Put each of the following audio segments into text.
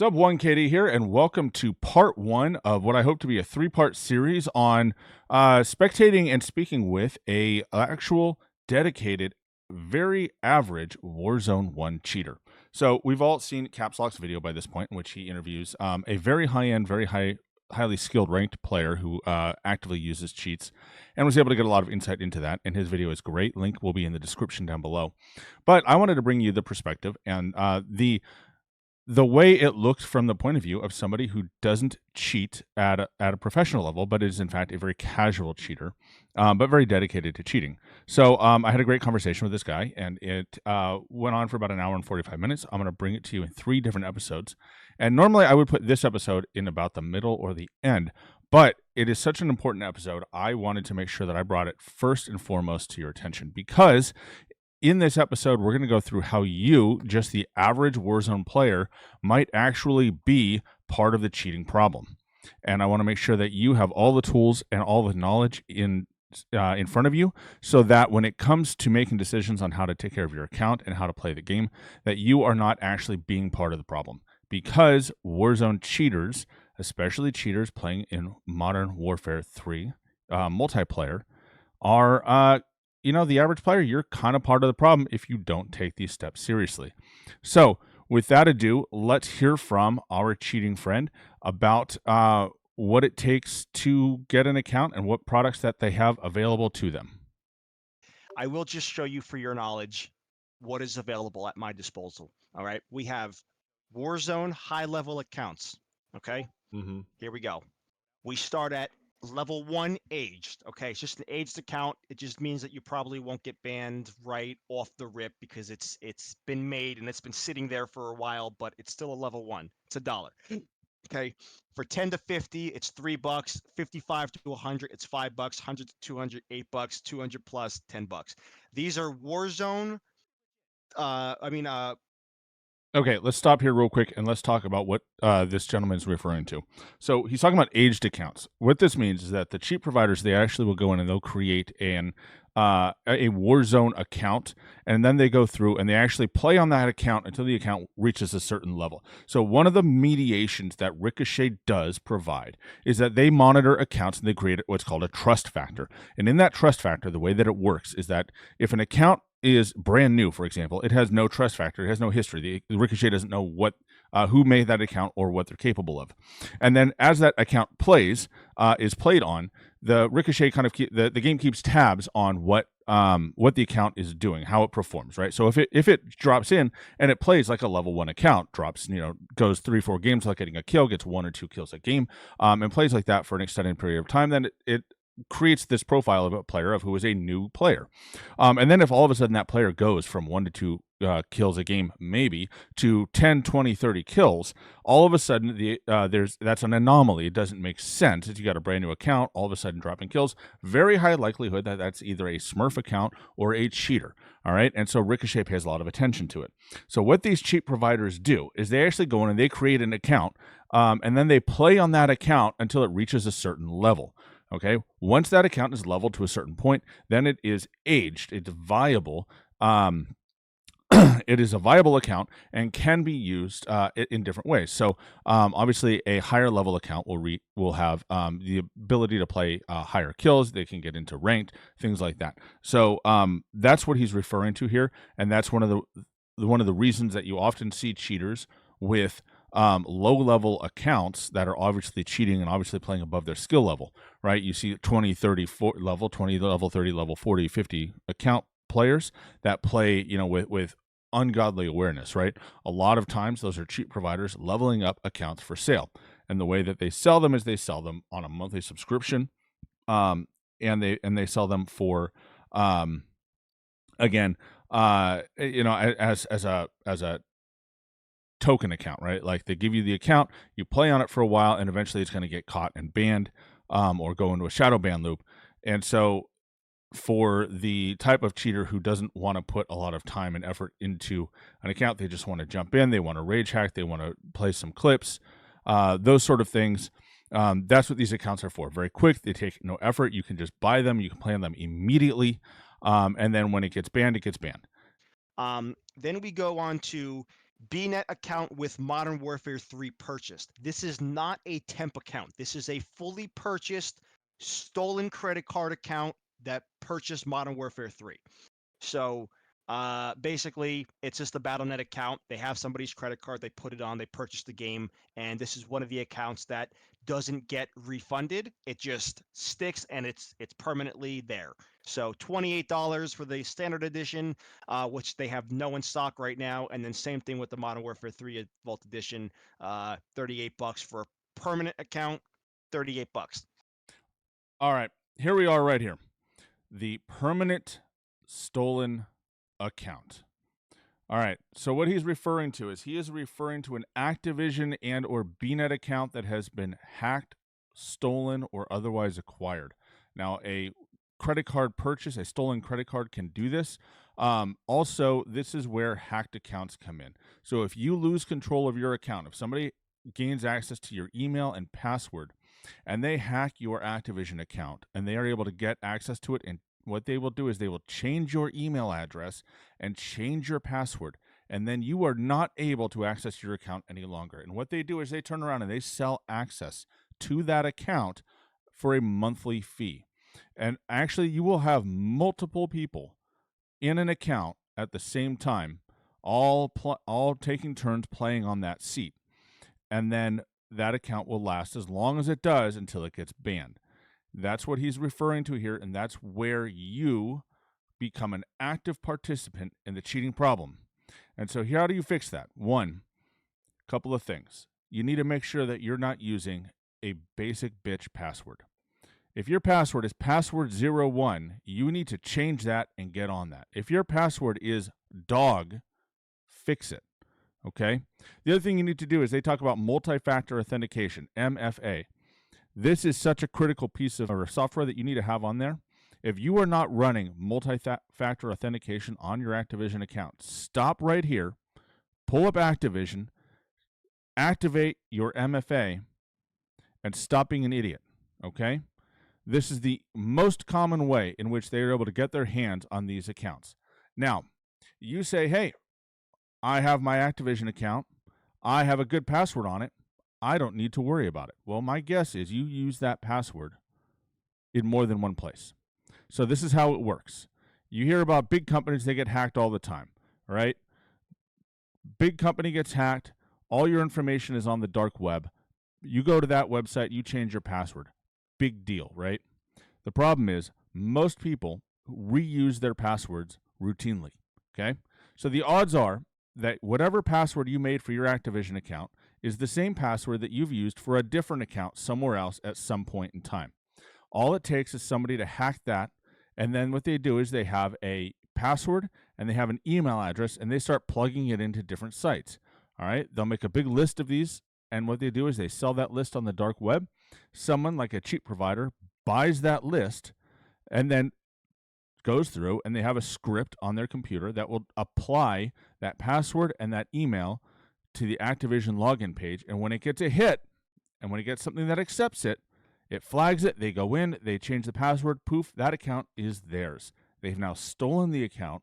Sub 1KD here, and welcome to part one of what I hope to be a three-part series on spectating and speaking with a actual dedicated, very average Warzone 1 cheater. So we've all seen Caps Lock's video by this point, in which he interviews a very high-end, highly skilled ranked player who actively uses cheats, and was able to get a lot of insight into that. And his video is great. Link will be in the description down below. But I wanted to bring you the perspective and the way it looked from the point of view of somebody who doesn't cheat at a professional level, but is in fact a very casual cheater, but very dedicated to cheating. So I had a great conversation with this guy, and it went on for about an hour and 45 minutes. I'm going to bring it to you in 3 different episodes. And normally I would put this episode in about the middle or the end, but it is such an important episode, I wanted to make sure that I brought it first and foremost to your attention, because in this episode, we're going to go through how you, just the average Warzone player, might actually be part of the cheating problem. And I want to make sure that you have all the tools and all the knowledge in front of you, so that when it comes to making decisions on how to take care of your account and how to play the game, that you are not actually being part of the problem. Because Warzone cheaters, especially cheaters playing in Modern Warfare 3 multiplayer, are the average player, you're kind of part of the problem if you don't take these steps seriously. So with that ado, let's hear from our cheating friend about what it takes to get an account and what products that they have available to them. I will just show you for your knowledge what is available at my disposal. All right. We have Warzone high level accounts. Okay. Mm-hmm. Here we go. We start at level 1 aged. Okay. It's just an aged account. It just means that you probably won't get banned right off the rip because it's been made and it's been sitting there for a while, but it's still a level 1. It's $1. Okay. For 10 to 50, it's $3. 55 to 100, it's $5. 100 to 200, $8. 200 plus, $10. These are Warzone. Okay, let's stop here real quick and let's talk about what this gentleman is referring to. So he's talking about aged accounts. What this means is that the cheat providers, they actually will go in and they'll create a Warzone account, and then they go through and they actually play on that account until the account reaches a certain level. So one of the mediations that Ricochet does provide is that they monitor accounts and they create what's called a trust factor. And in that trust factor, the way that it works is that if an account is brand new, for example, it has no trust factor, it has no history. The Ricochet doesn't know what who made that account or what they're capable of. And then as that account is played on, the Ricochet kind of the game keeps tabs on what the account is doing, how it performs, right? So if it drops in and it plays like a level 1 account, goes 3-4 games without getting a kill, gets 1 or 2 kills a game, and plays like that for an extended period of time, then it creates this profile of a player of who is a new player. And then if all of a sudden that player goes from 1 to 2 kills a game, maybe, to 10, 20, 30 kills, all of a sudden that's an anomaly. It doesn't make sense. If you got a brand new account, all of a sudden dropping kills, very high likelihood that that's either a Smurf account or a cheater. All right. And so Ricochet pays a lot of attention to it. So what these cheat providers do is they actually go in and they create an account, and then they play on that account until it reaches a certain level. Okay, once that account is leveled to a certain point, then it is aged. It's viable. It is a viable account and can be used in different ways. So obviously, a higher level account will have the ability to play higher kills. They can get into ranked, things like that. So that's what he's referring to here, and that's one of the reasons that you often see cheaters with low-level accounts that are obviously cheating and obviously playing above their skill level, right? You see 20, 30, 40 level, 20 level, 30 level, 40, 50 account players that play, with ungodly awareness, right? A lot of times those are cheat providers leveling up accounts for sale. And the way that they sell them is they sell them on a monthly subscription, and they sell them for, again, as a token account, right? Like they give you the account, you play on it for a while, and eventually it's going to get caught and banned, or go into a shadow ban loop. And so for the type of cheater who doesn't want to put a lot of time and effort into an account, they just want to jump in, they want to rage hack, they want to play some clips, those sort of things. That's what these accounts are for. Very quick, they take no effort. You can just buy them, you can play on them immediately, and then when it gets banned, it gets banned. Then we go on to BNet account with Modern Warfare 3 purchased. This is not a temp account. This is a fully purchased stolen credit card account that purchased Modern Warfare 3. So basically, it's just a Battle.net account. They have somebody's credit card, they put it on, they purchase the game, and this is one of the accounts that doesn't get refunded. It just sticks and it's permanently there. So $28 for the standard edition, which they have no in stock right now, and then same thing with the Modern Warfare 3 Vault Edition, $38 for a permanent account, $38. All right, here we are right here. The permanent stolen account. All right, so what he's referring to is he is referring to an Activision and or BNet account that has been hacked, stolen, or otherwise acquired. Now, a credit card purchase, a stolen credit card can do this. Also, this is where hacked accounts come in. So if you lose control of your account, if somebody gains access to your email and password, and they hack your Activision account, and they are able to get access to it, and what they will do is they will change your email address and change your password, and then you are not able to access your account any longer. And what they do is they turn around and they sell access to that account for a monthly fee. And actually, you will have multiple people in an account at the same time, all taking turns playing on that seat. And then that account will last as long as it does until it gets banned. That's what he's referring to here, and that's where you become an active participant in the cheating problem. And so how do you fix that? One, couple of things. You need to make sure that you're not using a basic bitch password. If your password is password01, you need to change that and get on that. If your password is dog, fix it. Okay? The other thing you need to do is they talk about multi-factor authentication, MFA. This is such a critical piece of software that you need to have on there. If you are not running multi-factor authentication on your Activision account, stop right here, pull up Activision, activate your MFA, and stop being an idiot, okay? This is the most common way in which they are able to get their hands on these accounts. Now, you say, hey, I have my Activision account. I have a good password on it. I don't need to worry about it. Well, my guess is you use that password in more than one place. So this is how it works. You hear about big companies, they get hacked all the time, right? Big company gets hacked. All your information is on the dark web. You go to that website, you change your password. Big deal, right? The problem is most people reuse their passwords routinely, okay? So the odds are that whatever password you made for your Activision account is the same password that you've used for a different account somewhere else at some point in time. All it takes is somebody to hack that, and then what they do is they have a password and they have an email address, and they start plugging it into different sites. All right, they'll make a big list of these, and what they do is they sell that list on the dark web. Someone like a cheap provider buys that list and then goes through, and they have a script on their computer that will apply that password and that email to the Activision login page. And when it gets a hit, and when it gets something that accepts it, it flags it. They go in, they change the password, poof, that account is theirs. They've now stolen the account,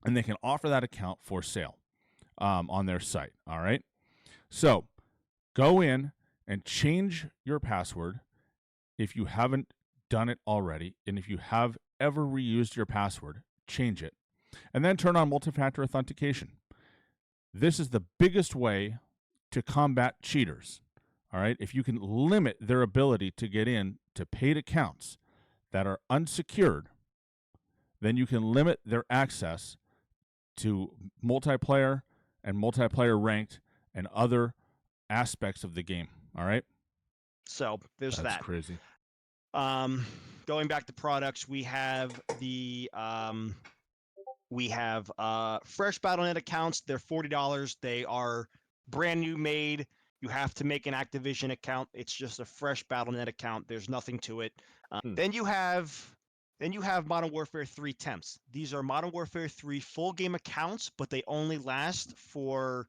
and they can offer that account for sale on their site. All right. So go in and change your password if you haven't done it already. And if you have ever reused your password, change it. And then turn on multi-factor authentication. This is the biggest way to combat cheaters. All right. If you can limit their ability to get in to paid accounts that are unsecured, then you can limit their access to multiplayer and multiplayer ranked and other aspects of the game. All right. So there's That's that. crazy. Going back to products, we have fresh Battle.net accounts. They're $40. They are brand new made. You have to make an Activision account. It's just a fresh Battle.net account. There's nothing to it. Then you have Modern Warfare 3 temps. These are Modern Warfare 3 full game accounts, but they only last for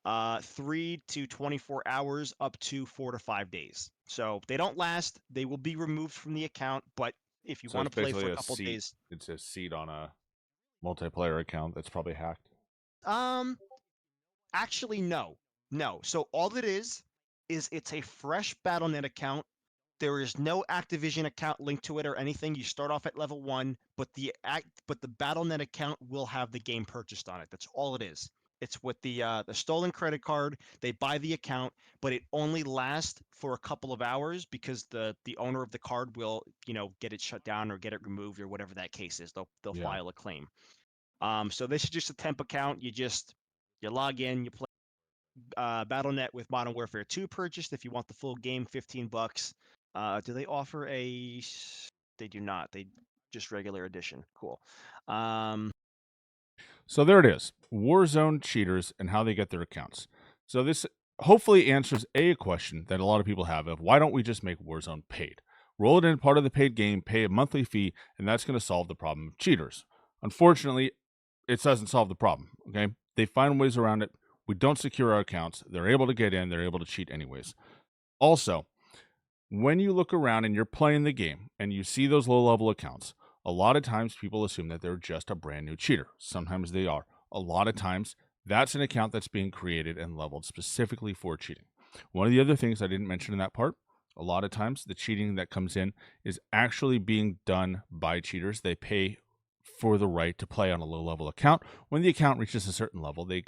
3 to 24 hours, up to 4 to 5 days. So they don't last. They will be removed from the account. But if you So want it's to play for basically a a couple seat. days, It's a seat on a multiplayer account that's probably hacked. um, Actually, no. No. So all it is it's a fresh Battle.net account. There is no Activision account linked to it or anything. You start off at level 1, but the Battle.net account will have the game purchased on it. That's all it is. It's with the stolen credit card. They buy the account, but it only lasts for a couple of hours because the owner of the card will, get it shut down or get it removed or whatever that case is. They'll Yeah. file a claim. So this is just a temp account. You log in, you play Battle.net with Modern Warfare 2 purchased. If you want the full game, $15. Do they offer a? They do not. They just regular edition. Cool. Um, So there it is. Warzone cheaters and how they get their accounts. So this hopefully answers a question that a lot of people have of why don't we just make Warzone paid? Roll it in part of the paid game, pay a monthly fee, and that's going to solve the problem of cheaters. Unfortunately, it doesn't solve the problem. Okay. They find ways around it. We don't secure our accounts. They're able to get in, they're able to cheat anyways. Also, when you look around and you're playing the game and you see those low level accounts, a lot of times people assume that they're just a brand new cheater. Sometimes they are. A lot of times that's an account that's being created and leveled specifically for cheating. One of the other things I didn't mention in that part, a lot of times the cheating that comes in is actually being done by cheaters. They pay for the right to play on a low level account. When the account reaches a certain level, they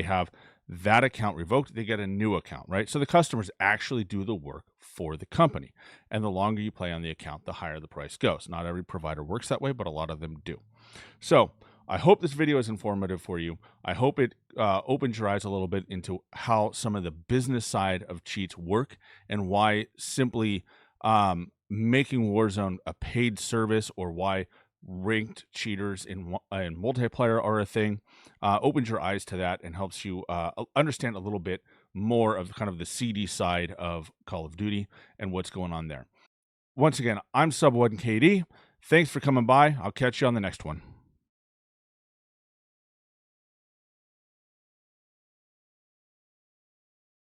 have that account revoked, they get a new account, right? So the customers actually do the work for the company. And the longer you play on the account, the higher the price goes. Not every provider works that way, but a lot of them do. So I hope this video is informative for you. I hope it opens your eyes a little bit into how some of the business side of cheats work and why simply making Warzone a paid service or why ranked cheaters in multiplayer are a thing opens your eyes to that and helps you understand a little bit more of kind of the seedy side of Call of Duty and what's going on there. Once again, I'm Sub1KD. Thanks for coming by. I'll catch you on the next one.